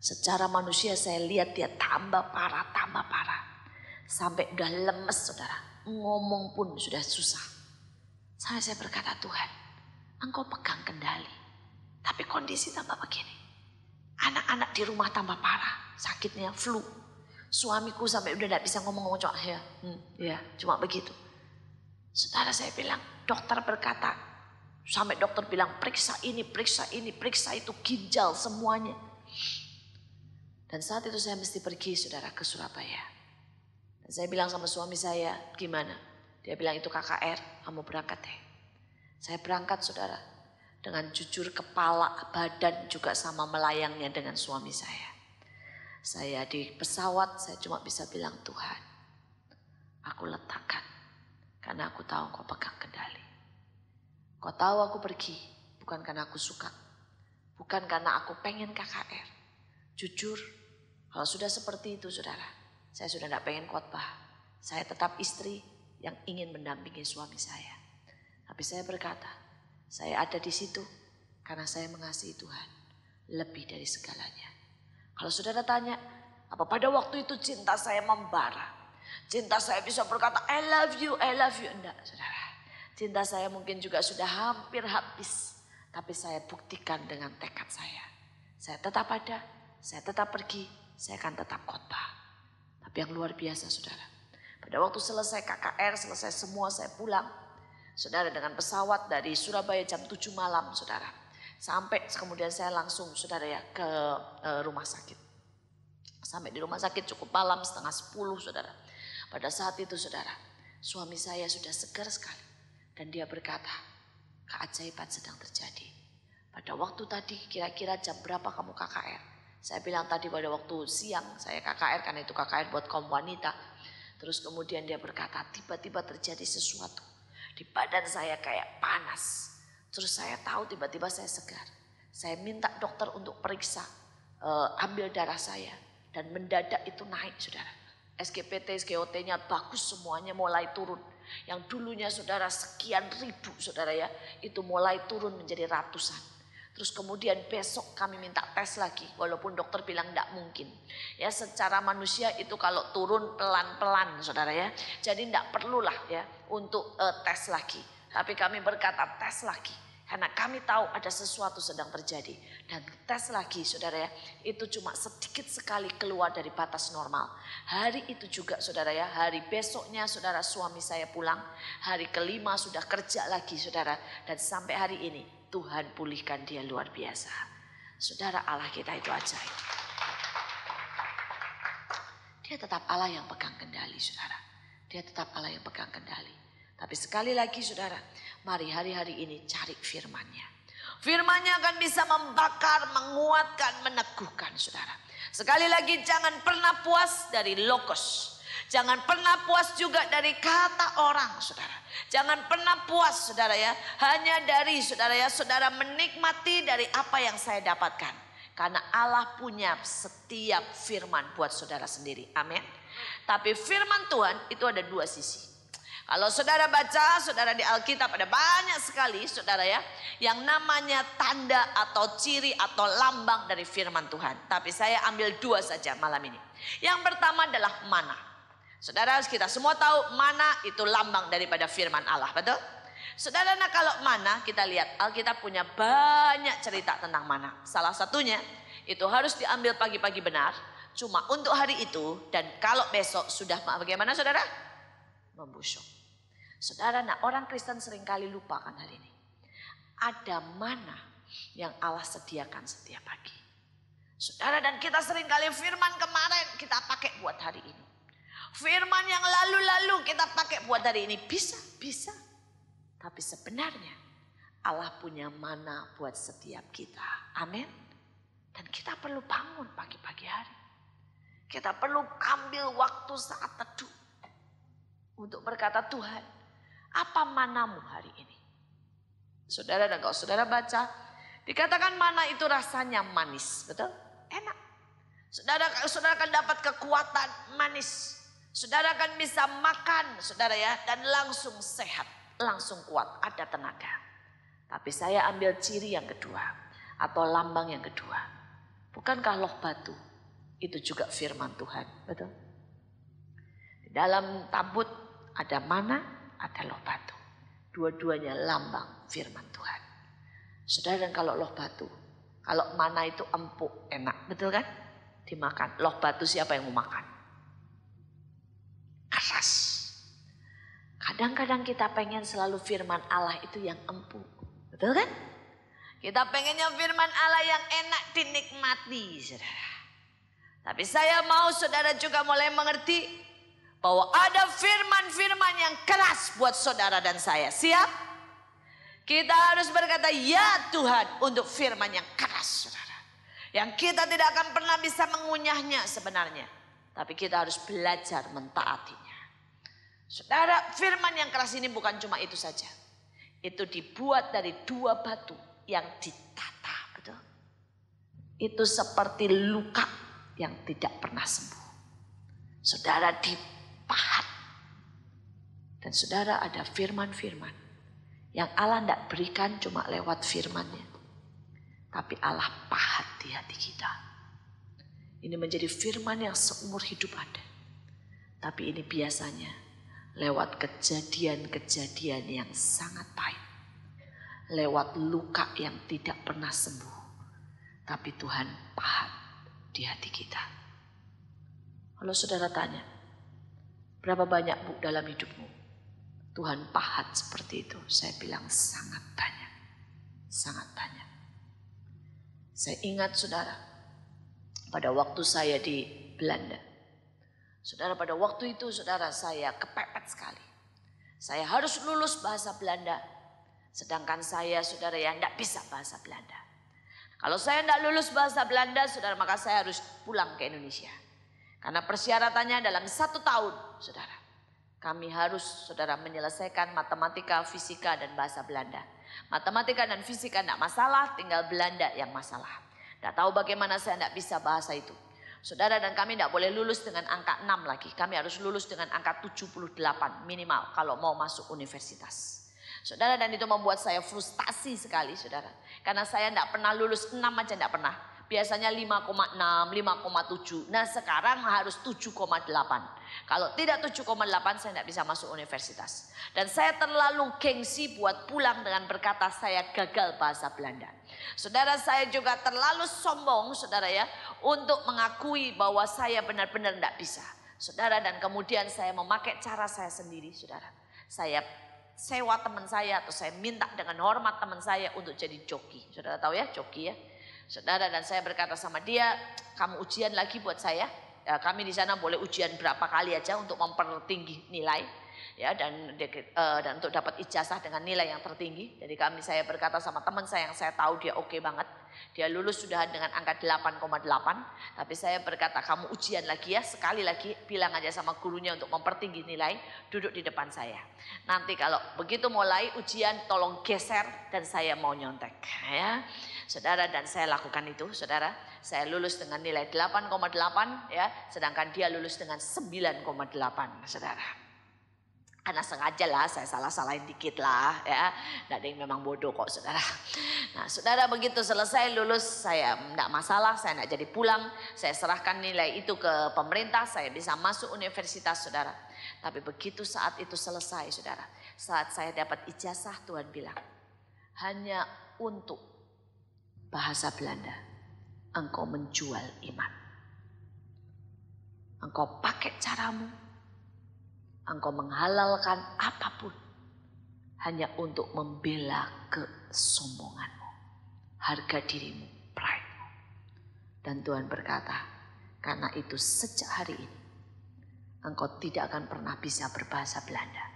Secara manusia saya lihat dia tambah parah. Sampai udah lemes saudara. Ngomong pun sudah susah. Sampai saya berkata, Tuhan, Engkau pegang kendali. Tapi kondisi tambah begini. Anak-anak di rumah tambah parah. Sakitnya flu. Suamiku sampai udah gak bisa ngomong-ngomong. Ya, cuma begitu. Saudara, saya bilang, dokter berkata, sampai dokter bilang periksa ini, periksa ini, periksa itu, ginjal semuanya. Dan saat itu saya mesti pergi, saudara, ke Surabaya. Dan saya bilang sama suami saya, gimana? Dia bilang itu KKR, kamu berangkat deh. Saya berangkat, saudara, dengan jujur kepala, badan juga sama melayangnya dengan suami saya. Saya di pesawat, saya cuma bisa bilang, Tuhan, aku letakkan. Karena aku tahu Kau pegang kendali. Kau tahu aku pergi, bukan karena aku suka. Bukan karena aku pengen KKR. Jujur, kalau sudah seperti itu, saudara, saya sudah tidak pengen khotbah. Saya tetap istri yang ingin mendampingi suami saya. Tapi saya berkata, saya ada di situ karena saya mengasihi Tuhan lebih dari segalanya. Kalau saudara tanya, apa pada waktu itu cinta saya membara? Cinta saya bisa berkata, I love you, I love you. Enggak, saudara. Cinta saya mungkin juga sudah hampir habis. Tapi saya buktikan dengan tekad saya. Saya tetap ada, saya tetap pergi, saya akan tetap khotbah. Tapi yang luar biasa, saudara. Pada waktu selesai KKR, selesai semua, saya pulang. Saudara, dengan pesawat dari Surabaya jam 7 malam, saudara. Sampai kemudian saya langsung, saudara ya, ke rumah sakit. Sampai di rumah sakit cukup malam, 9:30, saudara. Pada saat itu, saudara, suami saya sudah segar sekali. Dan dia berkata, keajaiban sedang terjadi. Pada waktu tadi kira-kira jam berapa kamu KKR? Saya bilang tadi pada waktu siang saya KKR, karena itu KKR buat kaum wanita. Terus kemudian dia berkata, tiba-tiba terjadi sesuatu. Di badan saya kayak panas. Terus saya tahu tiba-tiba saya segar. Saya minta dokter untuk periksa, ambil darah saya. Dan mendadak itu naik, saudara. SGPT, SGOT-nya bagus, semuanya mulai turun. Yang dulunya saudara sekian ribu, saudara ya, itu mulai turun menjadi ratusan. Terus kemudian besok kami minta tes lagi, walaupun dokter bilang tidak mungkin. Ya, secara manusia itu kalau turun pelan-pelan, saudara ya. Jadi tidak perlulah ya untuk tes lagi. Tapi kami berkata tes lagi. Karena kami tahu ada sesuatu sedang terjadi. Dan tes lagi, saudara ya, itu cuma sedikit sekali keluar dari batas normal. Hari itu juga, saudara ya, hari besoknya saudara suami saya pulang. Hari kelima sudah kerja lagi, saudara. Dan sampai hari ini Tuhan pulihkan dia luar biasa. Saudara, Allah kita itu ajaib. Dia tetap Allah yang pegang kendali, saudara. Dia tetap Allah yang pegang kendali. Tapi sekali lagi, saudara, mari hari-hari ini cari firman-Nya. Firman-Nya akan bisa membakar, menguatkan, meneguhkan, saudara. Sekali lagi, jangan pernah puas dari logos. Jangan pernah puas juga dari kata orang, saudara. Jangan pernah puas, saudara ya, hanya dari, saudara ya, saudara menikmati dari apa yang saya dapatkan. Karena Allah punya setiap firman buat saudara sendiri. Amin. Tapi firman Tuhan itu ada dua sisi. Kalau saudara baca, saudara di Alkitab ada banyak sekali, saudara ya, yang namanya tanda atau ciri atau lambang dari firman Tuhan. Tapi saya ambil dua saja malam ini. Yang pertama adalah mana. Saudara, kita semua tahu mana itu lambang daripada firman Allah, betul? Saudara, nah kalau mana, kita lihat Alkitab punya banyak cerita tentang mana. Salah satunya itu harus diambil pagi-pagi benar, cuma untuk hari itu, dan kalau besok sudah bagaimana, saudara? Membusuk. Saudara, nah orang Kristen seringkali lupakan hal ini. Ada mana yang Allah sediakan setiap pagi. Saudara, dan kita seringkali firman kemarin kita pakai buat hari ini. Firman yang lalu-lalu kita pakai buat hari ini. Bisa. Tapi sebenarnya Allah punya mana buat setiap kita. Amin. Dan kita perlu bangun pagi-pagi hari. Kita perlu ambil waktu saat teduh. Untuk berkata, Tuhan, apa manamu hari ini? Saudara, dan kalau saudara baca, dikatakan mana itu rasanya manis, betul? Enak. Saudara akan dapat kekuatan manis. Saudara akan bisa makan, saudara ya, dan langsung sehat, langsung kuat, ada tenaga. Tapi saya ambil ciri yang kedua, atau lambang yang kedua. Bukankah loh batu itu juga firman Tuhan, betul? Di dalam tabut ada mana, ada loh batu. Dua-duanya lambang firman Tuhan. Saudara, dan kalau loh batu Kalau mana itu empuk, enak, betul kan? Dimakan. Loh batu siapa yang mau makan? Keras. Kadang-kadang kita pengen selalu firman Allah itu yang empuk. Betul kan? Kita pengennya firman Allah yang enak dinikmati, saudara. Tapi saya mau saudara juga mulai mengerti bahwa ada firman-firman yang keras buat saudara dan saya. Siap? Kita harus berkata ya Tuhan untuk firman yang keras, saudara. Yang kita tidak akan pernah bisa mengunyahnya sebenarnya. Tapi kita harus belajar mentaatinya. Saudara, firman yang keras ini bukan cuma itu saja. Itu dibuat dari 2 batu yang ditata, betul? Itu seperti luka yang tidak pernah sembuh. Saudara dipahat. Dan saudara ada firman-firman yang Allah tidak berikan cuma lewat firman-Nya. Tapi Allah pahat di hati kita. Ini menjadi firman yang seumur hidup ada. Tapi ini biasanya lewat kejadian-kejadian yang sangat pahit. Lewat luka yang tidak pernah sembuh. Tapi Tuhan pahat di hati kita. Kalau saudara tanya, berapa banyak bu dalam hidupmu Tuhan pahat seperti itu? Saya bilang sangat banyak. Sangat banyak. Saya ingat saudara, pada waktu saya di Belanda. Saudara, pada waktu itu saudara saya kepepet sekali. Saya harus lulus bahasa Belanda. Sedangkan saya saudara yang tidak bisa bahasa Belanda. Kalau saya tidak lulus bahasa Belanda saudara, maka saya harus pulang ke Indonesia. Karena persyaratannya dalam 1 tahun saudara. Kami harus saudara menyelesaikan matematika, fisika dan bahasa Belanda. Matematika dan fisika tidak masalah, tinggal Belanda yang masalah. Tidak tahu bagaimana saya tidak bisa bahasa itu. Saudara, dan kami tidak boleh lulus dengan angka 6 lagi. Kami harus lulus dengan angka 78 minimal kalau mau masuk universitas. Saudara, dan itu membuat saya frustasi sekali saudara. Karena saya tidak pernah lulus 6 aja tidak pernah. Biasanya 5,6, 5,7. Nah sekarang harus 7,8. Kalau tidak 7,8 saya tidak bisa masuk universitas. Dan saya terlalu gengsi buat pulang dengan berkata saya gagal bahasa Belanda. Saudara, saya juga terlalu sombong saudara ya. Untuk mengakui bahwa saya benar-benar tidak bisa. Saudara, dan kemudian saya memakai cara saya sendiri saudara. Saya sewa teman saya atau saya minta dengan hormat teman saya untuk jadi joki. Saudara tahu ya joki ya. Saudara, dan saya berkata sama dia, kamu ujian lagi buat saya. Ya, kami di sana boleh ujian berapa kali aja untuk mempertinggi nilai. Ya, dan untuk dapat ijazah dengan nilai yang tertinggi. Jadi saya berkata sama teman saya yang saya tahu dia oke banget. Dia lulus sudah dengan angka 8,8. Tapi saya berkata kamu ujian lagi ya, sekali lagi bilang aja sama gurunya untuk mempertinggi nilai. Duduk di depan saya. Nanti kalau begitu mulai ujian tolong geser dan saya mau nyontek. Ya. Saudara, dan saya lakukan itu saudara. Saya lulus dengan nilai 8,8 ya. Sedangkan dia lulus dengan 9,8 saudara. Karena sengaja lah saya salah-salahin dikit lah ya. Tidak ada yang memang bodoh kok saudara. Nah saudara, begitu selesai lulus saya tidak masalah. Saya tidak jadi pulang. Saya serahkan nilai itu ke pemerintah. Saya bisa masuk universitas saudara. Tapi begitu saat itu selesai saudara. Saat saya dapat ijazah Tuhan bilang. Hanya untuk bahasa Belanda engkau menjual iman. Engkau pakai caramu. Engkau menghalalkan apapun hanya untuk membela kesombonganmu, harga dirimu, pride-mu. Dan Tuhan berkata, karena itu sejak hari ini engkau tidak akan pernah bisa berbahasa Belanda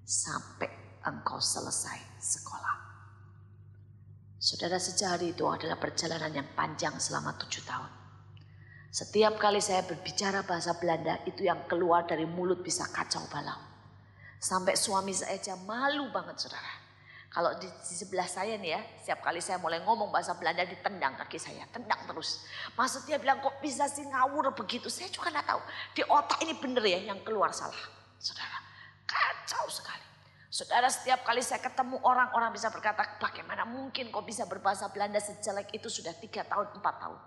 sampai engkau selesai sekolah. Saudara, sejak hari itu adalah perjalanan yang panjang selama 7 tahun. Setiap kali saya berbicara bahasa Belanda, itu yang keluar dari mulut bisa kacau balau. Sampai suami saya aja malu banget saudara. Kalau di sebelah saya nih ya, setiap kali saya mulai ngomong bahasa Belanda ditendang kaki saya, tendang terus. Maksudnya bilang kok bisa sih ngawur begitu, saya juga gak tahu. Di otak ini bener ya yang keluar salah. Saudara, kacau sekali. Saudara, setiap kali saya ketemu orang bisa berkata, bagaimana mungkin kok bisa berbahasa Belanda sejelek itu sudah 3 tahun, 4 tahun.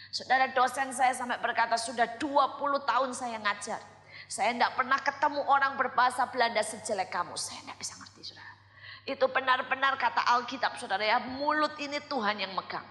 Saudara, dosen saya sampai berkata sudah 20 tahun saya ngajar. Saya tidak pernah ketemu orang berbahasa Belanda sejelek kamu. Saya tidak bisa ngerti saudara. Itu benar-benar kata Alkitab saudara ya. Mulut ini Tuhan yang megang.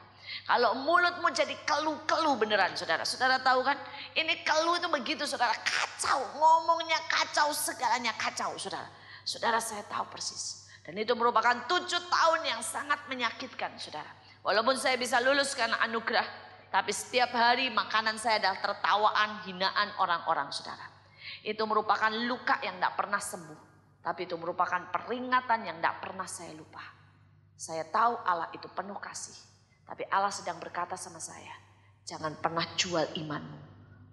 Kalau mulutmu jadi keluh-keluh beneran saudara. Saudara tahu kan? Ini keluh itu begitu saudara. Kacau, ngomongnya kacau, segalanya kacau saudara. Saudara saya tahu persis. Dan itu merupakan 7 tahun yang sangat menyakitkan saudara. Walaupun saya bisa lulus karena anugerah. Tapi setiap hari makanan saya adalah tertawaan, hinaan orang-orang saudara. Itu merupakan luka yang tidak pernah sembuh. Tapi itu merupakan peringatan yang tidak pernah saya lupa. Saya tahu Allah itu penuh kasih. Tapi Allah sedang berkata sama saya, jangan pernah jual imanmu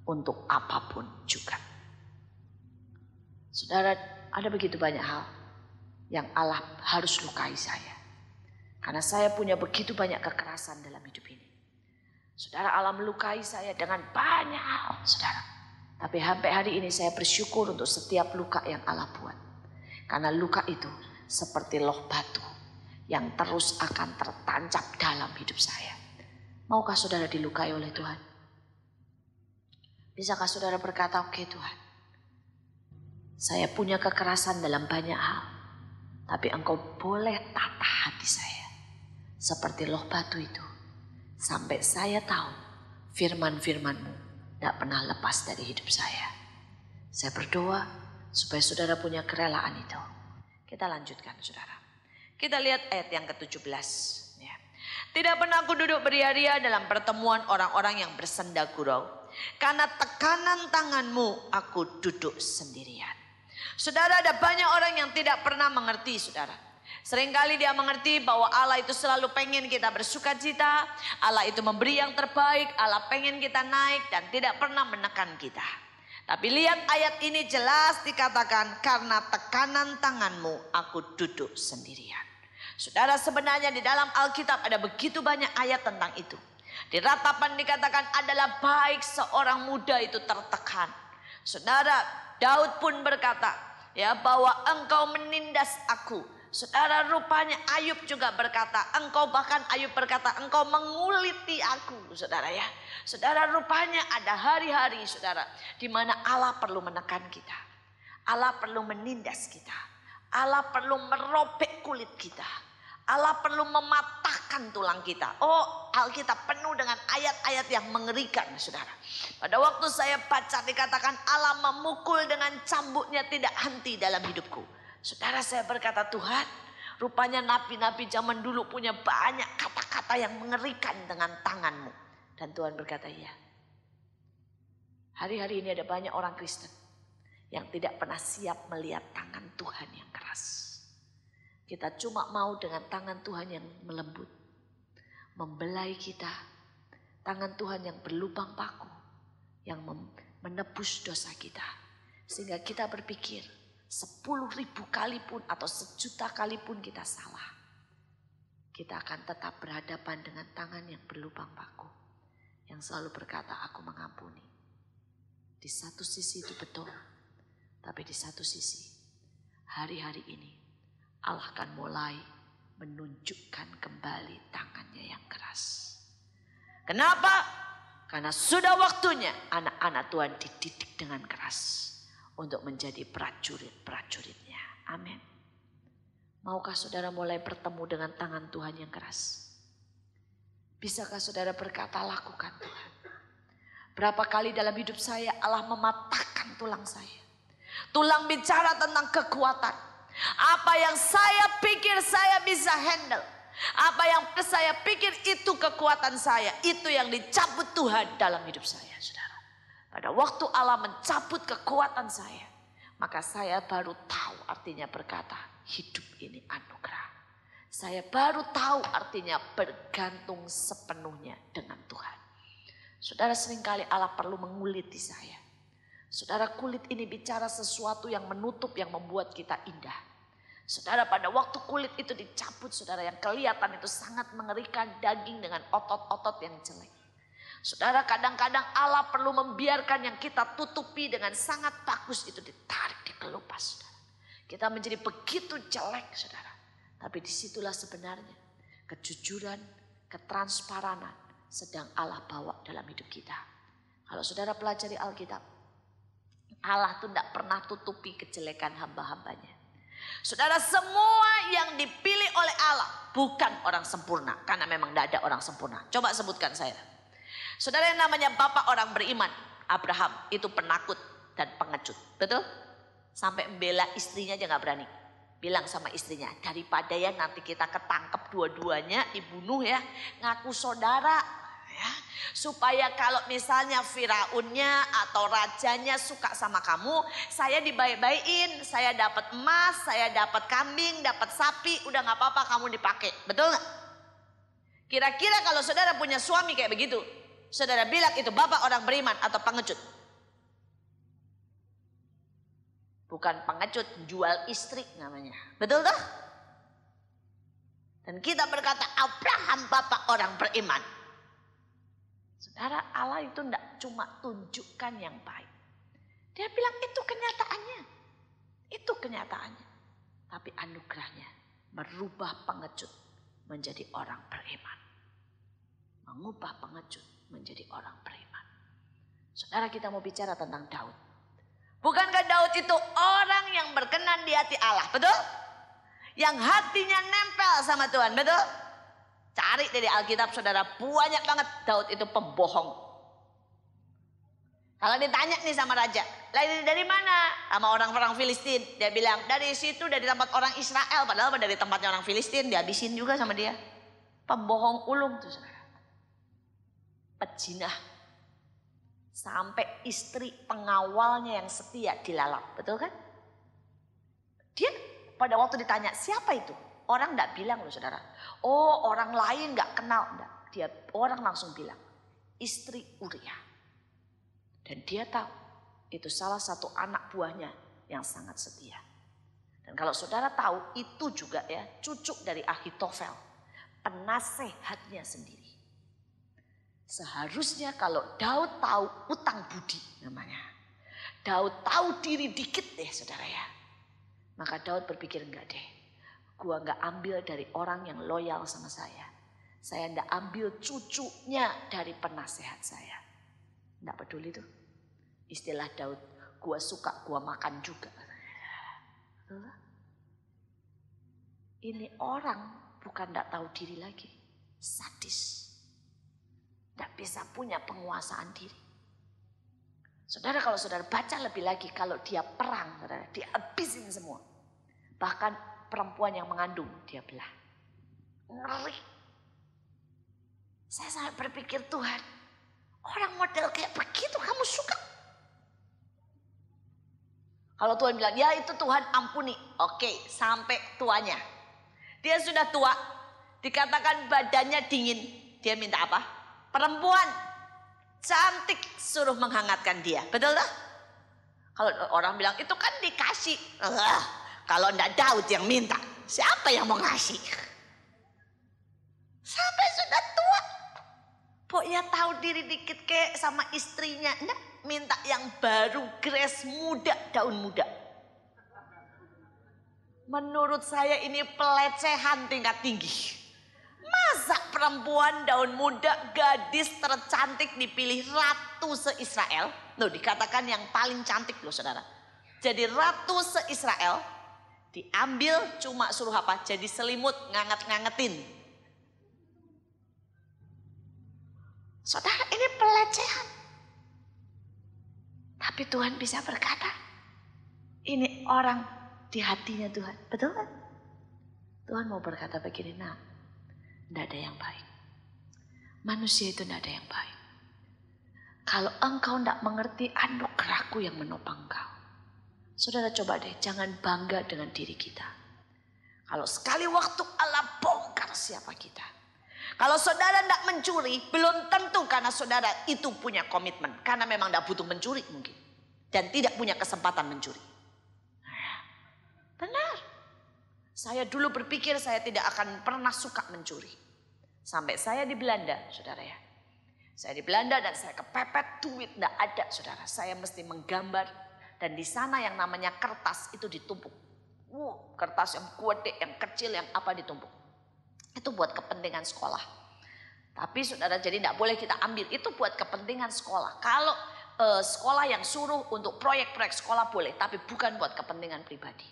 untuk apapun juga. Saudara, ada begitu banyak hal yang Allah harus lukai saya. Karena saya punya begitu banyak kekerasan dalam hidup ini. Saudara, Allah melukai saya dengan banyak hal, saudara. Tapi sampai hari ini saya bersyukur untuk setiap luka yang Allah buat. Karena luka itu seperti loh batu yang terus akan tertancap dalam hidup saya. Maukah saudara dilukai oleh Tuhan? Bisakah saudara berkata, oke Tuhan, saya punya kekerasan dalam banyak hal. Tapi engkau boleh tata hati saya. Seperti loh batu itu. Sampai saya tahu firman-firman-Mu tidak pernah lepas dari hidup saya. Saya berdoa supaya saudara punya kerelaan itu. Kita lanjutkan saudara. Kita lihat ayat yang ke-17. Ya. Tidak pernah aku duduk beria-ria dalam pertemuan orang-orang yang bersenda gurau. Karena tekanan tanganmu aku duduk sendirian. Saudara, ada banyak orang yang tidak pernah mengerti saudara. Seringkali dia mengerti bahwa Allah itu selalu pengen kita bersuka cita. Allah itu memberi yang terbaik. Allah pengen kita naik dan tidak pernah menekan kita. Tapi lihat ayat ini jelas dikatakan, karena tekanan tanganmu aku duduk sendirian. Saudara, sebenarnya di dalam Alkitab ada begitu banyak ayat tentang itu. Di ratapan dikatakan adalah baik seorang muda itu tertekan. Saudara, Daud pun berkata ya bahwa engkau menindas aku. Saudara, rupanya Ayub juga berkata, Ayub berkata, engkau menguliti aku, saudara ya. Saudara, rupanya ada hari-hari, saudara, di mana Allah perlu menekan kita. Allah perlu menindas kita. Allah perlu merobek kulit kita. Allah perlu mematahkan tulang kita. Oh, Alkitab penuh dengan ayat-ayat yang mengerikan, saudara. Pada waktu saya baca dikatakan Allah memukul dengan cambuknya tidak henti dalam hidupku. Saudara, saya berkata, Tuhan, rupanya nabi-nabi zaman dulu punya banyak kata-kata yang mengerikan dengan tanganmu. Dan Tuhan berkata, iya. Hari-hari ini ada banyak orang Kristen yang tidak pernah siap melihat tangan Tuhan yang keras. Kita cuma mau dengan tangan Tuhan yang melembut, membelai kita. Tangan Tuhan yang berlubang paku, yang menebus dosa kita. Sehingga kita berpikir, 10.000 kali pun atau 1.000.000 kali pun kita salah, kita akan tetap berhadapan dengan tangan yang berlubang paku, yang selalu berkata, aku mengampuni. Di satu sisi itu betul, tapi di satu sisi, hari-hari ini Allah akan mulai menunjukkan kembali tangannya yang keras. Kenapa? Karena sudah waktunya anak-anak Tuhan dididik dengan keras untuk menjadi prajurit-prajuritnya. Amin. Maukah saudara mulai bertemu dengan tangan Tuhan yang keras? Bisakah saudara berkata, lakukan Tuhan. Berapa kali dalam hidup saya Allah mematahkan tulang saya. Tulang bicara tentang kekuatan. Apa yang saya pikir saya bisa handle. Apa yang saya pikir itu kekuatan saya. Itu yang dicabut Tuhan dalam hidup saya, saudara. Pada waktu Allah mencabut kekuatan saya, maka saya baru tahu artinya berkata, hidup ini anugerah. Saya baru tahu artinya bergantung sepenuhnya dengan Tuhan. Saudara, seringkali Allah perlu menguliti saya. Saudara, kulit ini bicara sesuatu yang menutup, yang membuat kita indah. Saudara, pada waktu kulit itu dicabut, saudara, yang kelihatan itu sangat mengerikan, daging dengan otot-otot yang jelek. Saudara, kadang-kadang Allah perlu membiarkan yang kita tutupi dengan sangat bagus itu ditarik, dikelupas. Saudara. Kita menjadi begitu jelek, saudara. Tapi disitulah sebenarnya kejujuran, ketransparanan sedang Allah bawa dalam hidup kita. Kalau saudara pelajari Alkitab, Allah tuh tidak pernah tutupi kejelekan hamba-hambanya. Saudara, semua yang dipilih oleh Allah bukan orang sempurna. Karena memang tidak ada orang sempurna. Coba sebutkan saya. Saudara, yang namanya bapak orang beriman, Abraham, itu penakut dan pengecut. Betul? Sampai membela istrinya aja gak berani. Bilang sama istrinya, daripada ya nanti kita ketangkep dua-duanya, dibunuh ya, ngaku saudara. Ya, supaya kalau misalnya Firaunnya atau rajanya suka sama kamu, saya dibaik-baikin, saya dapat emas, saya dapat kambing, dapat sapi, udah nggak apa-apa kamu dipakai, betul nggak? Kira-kira kalau saudara punya suami kayak begitu, saudara bilang itu bapak orang beriman atau pengecut? Bukan pengecut, jual istri namanya, betul toh? Dan kita berkata Abraham bapak orang beriman. Saudara, Allah itu tidak cuma tunjukkan yang baik. Dia bilang itu kenyataannya. Itu kenyataannya. Tapi anugerahnya merubah pengecut menjadi orang beriman. Mengubah pengecut menjadi orang beriman. Saudara, kita mau bicara tentang Daud. Bukankah Daud itu orang yang berkenan di hati Allah, betul? Yang hatinya nempel sama Tuhan, betul? Cari dari Alkitab saudara, banyak banget Daud itu pembohong. Kalau ditanya nih sama raja, dari mana? Sama orang-orang Filistin. Dia bilang dari situ, dari tempat orang Israel. Padahal dari tempatnya orang Filistin, dihabisin juga sama dia. Pembohong ulung tuh saudara. Pejinah. Sampai istri pengawalnya yang setia dilalap, betul kan? Dia pada waktu ditanya siapa itu? Orang enggak bilang loh saudara. Oh, orang lain enggak kenal. Enggak. Dia orang langsung bilang istri Uria. Dan dia tahu itu salah satu anak buahnya yang sangat setia. Dan kalau saudara tahu itu juga ya cucu dari Ahitofel, penasehatnya sendiri. Seharusnya kalau Daud tahu utang budi namanya. Daud tahu diri dikit deh saudara ya. Maka Daud berpikir enggak deh. Gua nggak ambil dari orang yang loyal sama saya. Saya nggak ambil cucunya dari penasehat saya. Nggak peduli tuh. Istilah Daud, gua suka, gua makan juga. Ini orang bukan nggak tahu diri lagi. Sadis. Nggak bisa punya penguasaan diri. Saudara, kalau saudara baca lebih lagi, kalau dia perang, saudara, dia habisin semua. Bahkan perempuan yang mengandung dia belah. Ngeri. Saya sampai berpikir Tuhan, orang model kayak begitu kamu suka? Kalau Tuhan bilang ya itu Tuhan ampuni. Oke, sampai tuanya. Dia sudah tua, dikatakan badannya dingin. Dia minta apa? Perempuan cantik suruh menghangatkan dia. Betul tak? Kalau orang bilang itu kan dikasih. Kalau enggak Daud yang minta, siapa yang mau ngasih? Sampai sudah tua. Pokoknya tahu diri dikit kayak sama istrinya. Enggak, minta yang baru, grace muda, daun muda. Menurut saya ini pelecehan tingkat tinggi. Masa perempuan daun muda, gadis tercantik dipilih ratu se-Israel? Loh, dikatakan yang paling cantik loh saudara. Jadi ratu se-Israel diambil cuma suruh apa? Jadi selimut nganget-ngangetin. Saudara, ini pelecehan. Tapi Tuhan bisa berkata, ini orang di hatinya Tuhan. Betul kan? Tuhan mau berkata begini, nah, tidak ada yang baik. Manusia itu tidak ada yang baik. Kalau engkau tidak mengerti anugerahku yang menopang engkau. Saudara coba deh, jangan bangga dengan diri kita. Kalau sekali waktu Allah bongkar siapa kita. Kalau saudara tidak mencuri, belum tentu karena saudara itu punya komitmen. Karena memang tidak butuh mencuri mungkin. Dan tidak punya kesempatan mencuri. Benar. Saya dulu berpikir saya tidak akan pernah suka mencuri. Sampai saya di Belanda, saudara ya. Saya di Belanda dan saya kepepet, duit tidak ada saudara. Saya mesti menggambar. Dan di sana yang namanya kertas itu ditumpuk. Kertas yang gede, yang kecil, yang apa ditumpuk. Itu buat kepentingan sekolah. Tapi saudara jadi tidak boleh kita ambil. Itu buat kepentingan sekolah. Kalau sekolah yang suruh untuk proyek-proyek sekolah boleh. Tapi bukan buat kepentingan pribadi.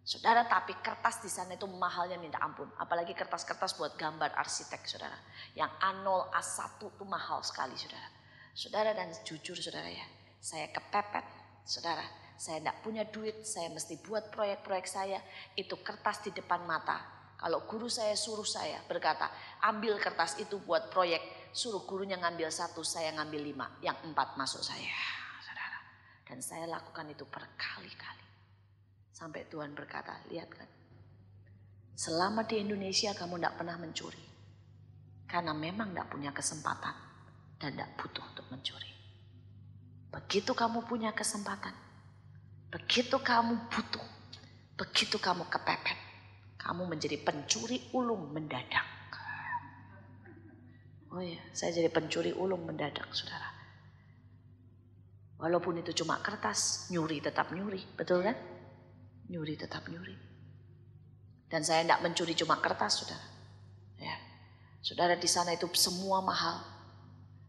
Saudara, tapi kertas di sana itu mahalnya minta ampun. Apalagi kertas-kertas buat gambar arsitek, saudara. Yang A0, A1 itu mahal sekali, saudara. Saudara, dan jujur saudara ya, saya kepepet, saudara. Saya tidak punya duit, saya mesti buat proyek-proyek saya. Itu kertas di depan mata. Kalau guru saya suruh saya berkata, ambil kertas itu buat proyek. Suruh gurunya ngambil 1, saya ngambil 5. Yang 4 masuk saya, saudara. Dan saya lakukan itu berkali-kali. Sampai Tuhan berkata, lihat kan, selama di Indonesia kamu tidak pernah mencuri. Karena memang tidak punya kesempatan dan tidak butuh untuk mencuri. Begitu kamu punya kesempatan, begitu kamu butuh, begitu kamu kepepet, kamu menjadi pencuri ulung mendadak. Oh ya, saya jadi pencuri ulung mendadak, saudara. Walaupun itu cuma kertas, nyuri tetap nyuri, betul kan? Nyuri tetap nyuri. Dan saya tidak mencuri cuma kertas, saudara. Ya, saudara, di sana itu semua mahal.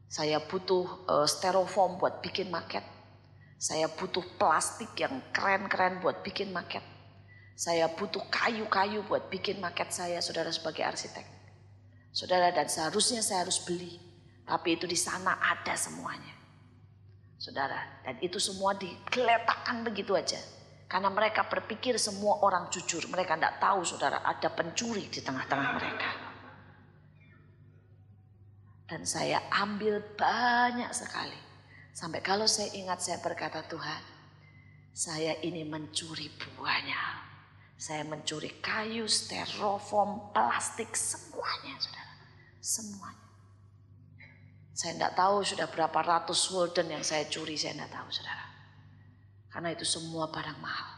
Saya butuh styrofoam buat bikin maket. Saya butuh plastik yang keren-keren buat bikin maket. Saya butuh kayu-kayu buat bikin maket saya, saudara, sebagai arsitek. Saudara, dan seharusnya saya harus beli. Tapi itu di sana ada semuanya. Saudara, dan itu semua digeletakkan begitu aja. Karena mereka berpikir semua orang jujur. Mereka tidak tahu, saudara, ada pencuri di tengah-tengah mereka. Dan saya ambil banyak sekali. Sampai kalau saya ingat, saya berkata, Tuhan, saya ini mencuri buahnya. Saya mencuri kayu, styrofoam, plastik, semuanya, saudara. Semuanya. Saya tidak tahu sudah berapa ratus Walden yang saya curi, saya tidak tahu, saudara. Karena itu semua barang mahal.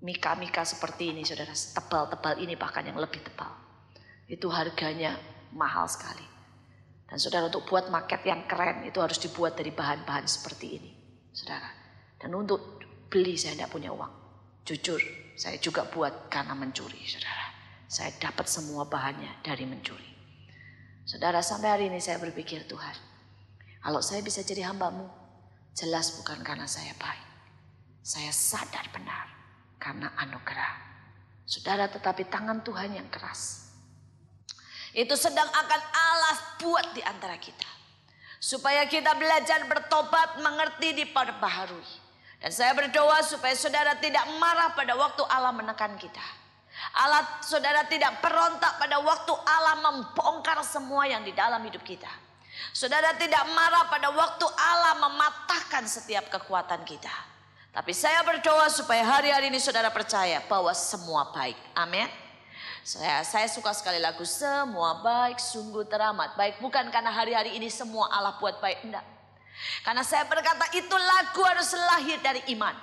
Mika-mika seperti ini, saudara, tebal-tebal ini bahkan yang lebih tebal. Itu harganya mahal sekali. Dan saudara, untuk buat maket yang keren itu harus dibuat dari bahan-bahan seperti ini, saudara. Dan untuk beli saya tidak punya uang. Jujur, saya juga buat karena mencuri, saudara. Saya dapat semua bahannya dari mencuri. Saudara, sampai hari ini saya berpikir, Tuhan, kalau saya bisa jadi hamba-Mu, jelas bukan karena saya baik. Saya sadar benar karena anugerah. Saudara, tetapi tangan Tuhan yang keras itu sedang akan Allah buat di antara kita. Supaya kita belajar bertobat, mengerti, diperbaharui. Dan saya berdoa supaya saudara tidak marah pada waktu Allah menekan kita. Saudara tidak berontak pada waktu Allah membongkar semua yang di dalam hidup kita. Saudara tidak marah pada waktu Allah mematahkan setiap kekuatan kita. Tapi saya berdoa supaya hari-hari ini saudara percaya bahwa semua baik. Amin. Saya suka sekali lagu semua baik, sungguh teramat baik. Bukan karena hari-hari ini semua Allah buat baik, enggak. Karena saya berkata itu lagu harus lahir dari iman.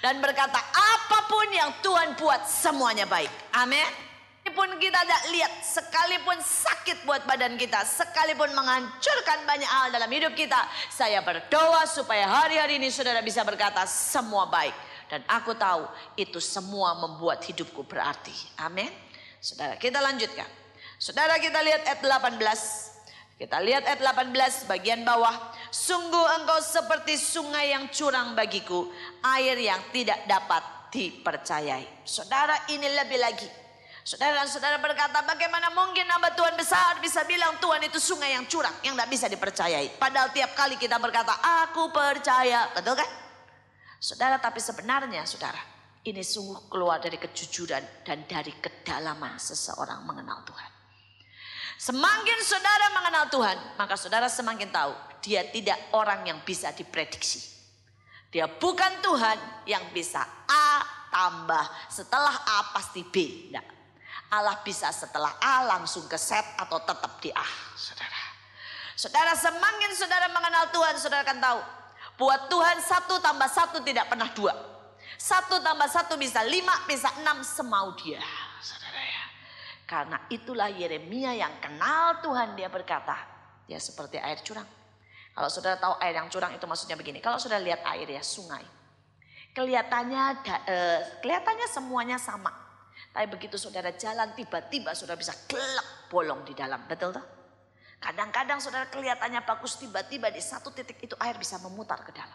Dan berkata apapun yang Tuhan buat semuanya baik. Amin. Sekalipun kita tidak lihat, sekalipun sakit buat badan kita, sekalipun menghancurkan banyak hal dalam hidup kita, saya berdoa supaya hari-hari ini saudara bisa berkata semua baik. Dan aku tahu itu semua membuat hidupku berarti. Amin. Saudara, kita lanjutkan. Saudara, kita lihat ayat 18. Kita lihat ayat 18 bagian bawah. Sungguh engkau seperti sungai yang curang bagiku, air yang tidak dapat dipercayai. Saudara, ini lebih lagi. Saudara dan saudara berkata, bagaimana mungkin hamba Tuhan besar bisa bilang Tuhan itu sungai yang curang, yang tidak bisa dipercayai. Padahal tiap kali kita berkata, aku percaya. Betul kan? Saudara, tapi sebenarnya saudara, ini sungguh keluar dari kejujuran dan dari kedalaman seseorang mengenal Tuhan. Semakin saudara mengenal Tuhan, maka saudara semakin tahu dia tidak orang yang bisa diprediksi. Dia bukan Tuhan yang bisa A tambah setelah A pasti B. Tidak. Allah bisa setelah A langsung ke Z atau tetap di A, saudara. Saudara, semakin saudara mengenal Tuhan, saudara akan tahu. Buat Tuhan 1 tambah 1 tidak pernah 2. 1 tambah 1 bisa 5, bisa 6 semau dia, saudara ya. Karena itulah Yeremia yang kenal Tuhan, dia berkata, dia seperti air curang. Kalau saudara tahu air yang curang itu maksudnya begini. Kalau saudara lihat air ya, sungai. Kelihatannya semuanya sama. Tapi begitu saudara jalan tiba-tiba saudara bisa gelap bolong di dalam. Betul tak? Kadang-kadang saudara kelihatannya bagus, tiba-tiba di satu titik itu air bisa memutar ke dalam.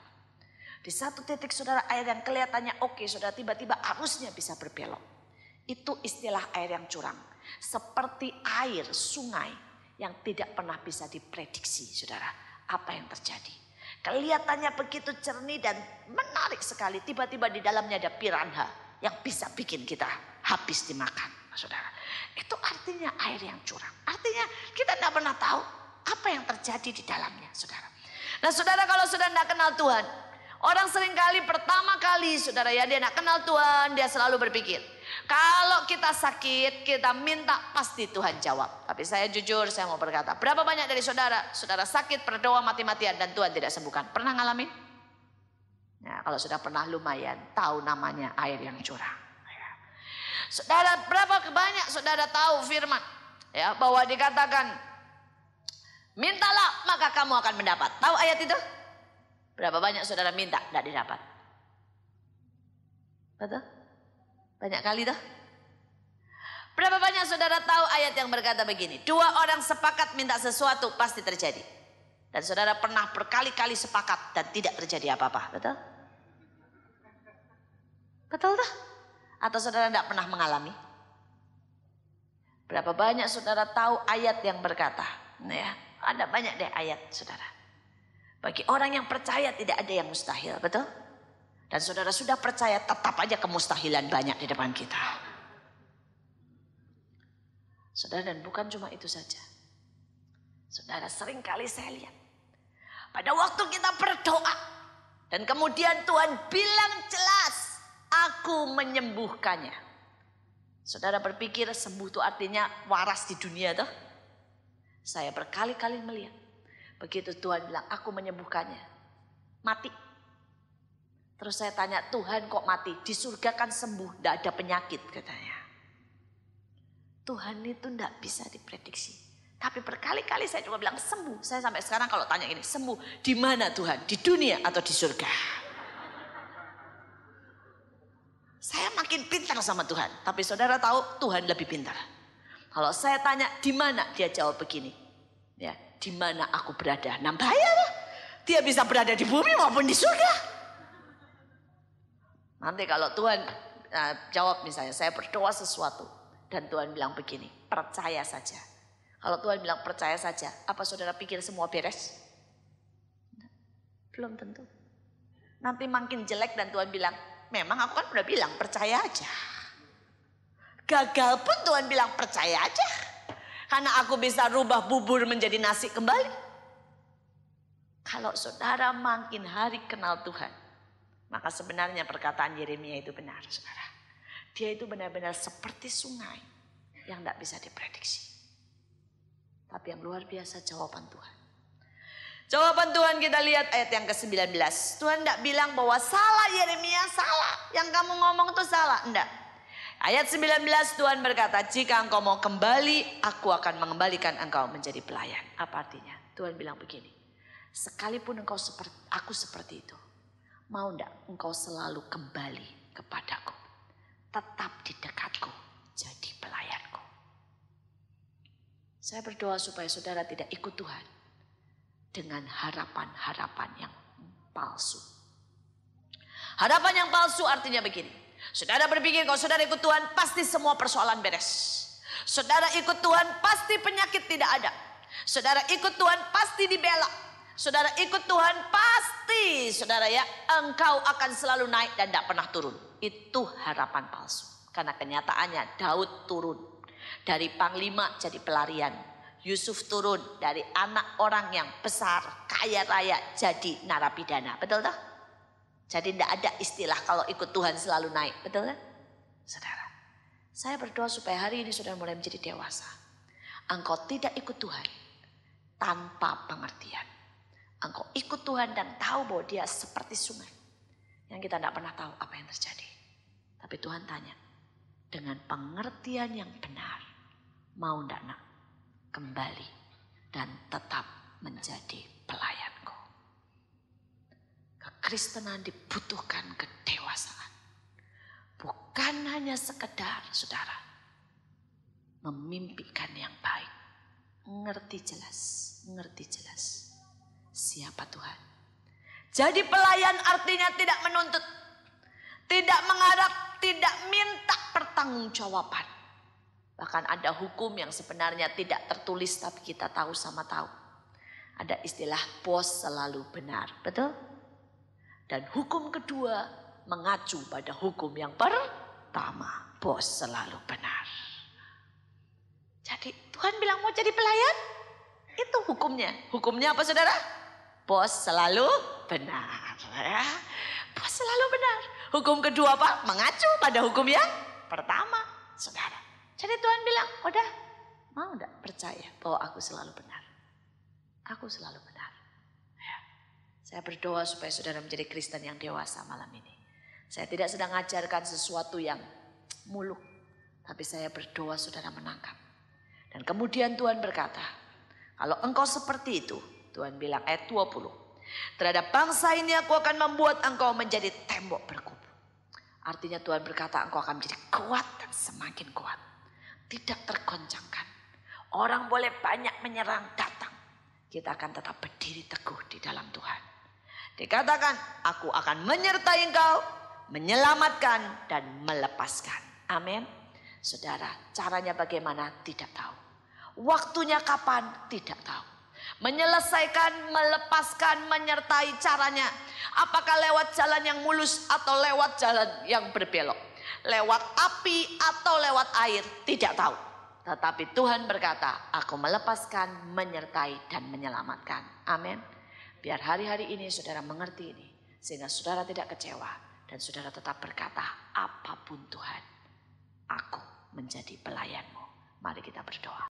Di satu titik saudara air yang kelihatannya oke, saudara tiba-tiba arusnya bisa berbelok. Itu istilah air yang curang. Seperti air sungai yang tidak pernah bisa diprediksi saudara. Apa yang terjadi? Kelihatannya begitu jernih dan menarik sekali. Tiba-tiba di dalamnya ada piranha yang bisa bikin kita habis dimakan saudara. Itu artinya air yang curang. Artinya kita tidak pernah tahu apa yang terjadi di dalamnya saudara. Nah saudara, kalau saudara tidak kenal Tuhan, orang seringkali pertama kali saudara ya, dia tidak kenal Tuhan, dia selalu berpikir kalau kita sakit kita minta pasti Tuhan jawab. Tapi saya jujur, saya mau berkata, berapa banyak dari saudara sakit berdoa mati-matian dan Tuhan tidak sembuhkan? Pernah ngalamin? Nah, kalau sudah pernah lumayan tahu namanya air yang curang. Saudara, berapa banyak saudara tahu firman ya, bahwa dikatakan mintalah maka kamu akan mendapat. Tahu ayat itu? Berapa banyak saudara minta tidak didapat? Betul? Banyak kali tuh. Berapa banyak saudara tahu ayat yang berkata begini, 2 orang sepakat minta sesuatu pasti terjadi. Dan saudara pernah berkali-kali sepakat dan tidak terjadi apa-apa. Betul? Betul tuh? Atau saudara tidak pernah mengalami? Berapa banyak saudara tahu ayat yang berkata, ya, ada banyak deh ayat saudara. Bagi orang yang percaya tidak ada yang mustahil, betul? Dan saudara sudah percaya, tetap aja kemustahilan banyak di depan kita. Saudara, dan bukan cuma itu saja. Saudara, sering kali saya lihat, pada waktu kita berdoa dan kemudian Tuhan bilang jelas, aku menyembuhkannya. Saudara berpikir sembuh itu artinya waras di dunia tuh? Saya berkali-kali melihat, begitu Tuhan bilang aku menyembuhkannya, mati. Terus saya tanya, Tuhan kok mati? Di surga kan sembuh, tidak ada penyakit katanya. Tuhan itu tidak bisa diprediksi. Tapi berkali-kali saya juga bilang sembuh. Saya sampai sekarang kalau tanya ini, sembuh di mana Tuhan? Di dunia atau di surga? Saya makin pintar sama Tuhan. Tapi saudara tahu Tuhan lebih pintar. Kalau saya tanya di mana, dia jawab begini. Ya, di mana aku berada? Nah bahaya lah. Dia bisa berada di bumi maupun di surga. Nanti kalau Tuhan jawab misalnya, saya berdoa sesuatu. Dan Tuhan bilang begini, percaya saja. Kalau Tuhan bilang percaya saja, apa saudara pikir semua beres? Belum tentu. Nanti makin jelek dan Tuhan bilang, memang aku kan udah bilang percaya aja. Gagal pun Tuhan bilang percaya aja. Karena aku bisa rubah bubur menjadi nasi kembali. Kalau saudara makin hari kenal Tuhan, maka sebenarnya perkataan Yeremia itu benar saudara. Dia itu benar-benar seperti sungai yang tidak bisa diprediksi. Tapi yang luar biasa jawaban Tuhan. Jawaban Tuhan kita lihat ayat yang ke-19. Tuhan tidak bilang bahwa salah Yeremia, salah. Yang kamu ngomong itu salah. Enggak. Ayat 19 Tuhan berkata, jika engkau mau kembali, aku akan mengembalikan engkau menjadi pelayan. Apa artinya? Tuhan bilang begini, sekalipun engkau seperti aku seperti itu, mau enggak engkau selalu kembali kepadaku, tetap di dekatku, jadi pelayanku. Saya berdoa supaya saudara tidak ikut Tuhan dengan harapan-harapan yang palsu. Harapan yang palsu artinya begini. Saudara berpikir kalau saudara ikut Tuhan pasti semua persoalan beres. Saudara ikut Tuhan pasti penyakit tidak ada. Saudara ikut Tuhan pasti dibela. Saudara ikut Tuhan pasti saudara ya, engkau akan selalu naik dan tidak pernah turun. Itu harapan palsu. Karena kenyataannya Daud turun dari panglima jadi pelarian. Yusuf turun dari anak orang yang besar, kaya raya jadi narapidana. Betul tak? Jadi tidak ada istilah kalau ikut Tuhan selalu naik. Betul kan? Saudara, saya berdoa supaya hari ini saudara mulai menjadi dewasa. Engkau tidak ikut Tuhan tanpa pengertian. Engkau ikut Tuhan dan tahu bahwa dia seperti sungai. Yang kita tidak pernah tahu apa yang terjadi. Tapi Tuhan tanya, dengan pengertian yang benar, mau tidak nak kembali dan tetap menjadi pelayanku. Kekristenan dibutuhkan kedewasaan. Bukan hanya sekedar saudara memimpikan yang baik. Ngerti jelas siapa Tuhan. Jadi pelayan artinya tidak menuntut, tidak mengharap, tidak minta pertanggungjawaban. Bahkan ada hukum yang sebenarnya tidak tertulis tapi kita tahu sama tahu. Ada istilah bos selalu benar, betul? Dan hukum kedua mengacu pada hukum yang pertama, bos selalu benar. Jadi Tuhan bilang mau jadi pelayan, itu hukumnya. Hukumnya apa saudara? Bos selalu benar. Ya. Bos selalu benar. Hukum kedua apa? Mengacu pada hukum yang pertama, saudara. Jadi Tuhan bilang, udah mau enggak percaya bahwa aku selalu benar? Aku selalu benar. Ya. Saya berdoa supaya saudara menjadi Kristen yang dewasa malam ini. Saya tidak sedang mengajarkan sesuatu yang muluk. Tapi saya berdoa saudara menangkap. Dan kemudian Tuhan berkata, kalau engkau seperti itu, Tuhan bilang ayat 20. Terhadap bangsa ini aku akan membuat engkau menjadi tembok berkubu. Artinya Tuhan berkata engkau akan menjadi kuat dan semakin kuat. Tidak tergoncangkan. Orang boleh banyak menyerang datang. Kita akan tetap berdiri teguh di dalam Tuhan. Dikatakan aku akan menyertai engkau, menyelamatkan dan melepaskan. Amin. Saudara, caranya bagaimana? Tidak tahu. Waktunya kapan? Tidak tahu. Menyelesaikan, melepaskan, menyertai caranya. Apakah lewat jalan yang mulus atau lewat jalan yang berbelok? Lewat api atau lewat air? Tidak tahu. Tetapi Tuhan berkata, aku melepaskan, menyertai dan menyelamatkan. Amin. Biar hari-hari ini saudara mengerti ini. Sehingga saudara tidak kecewa. Dan saudara tetap berkata, apapun Tuhan, aku menjadi pelayanmu. Mari kita berdoa.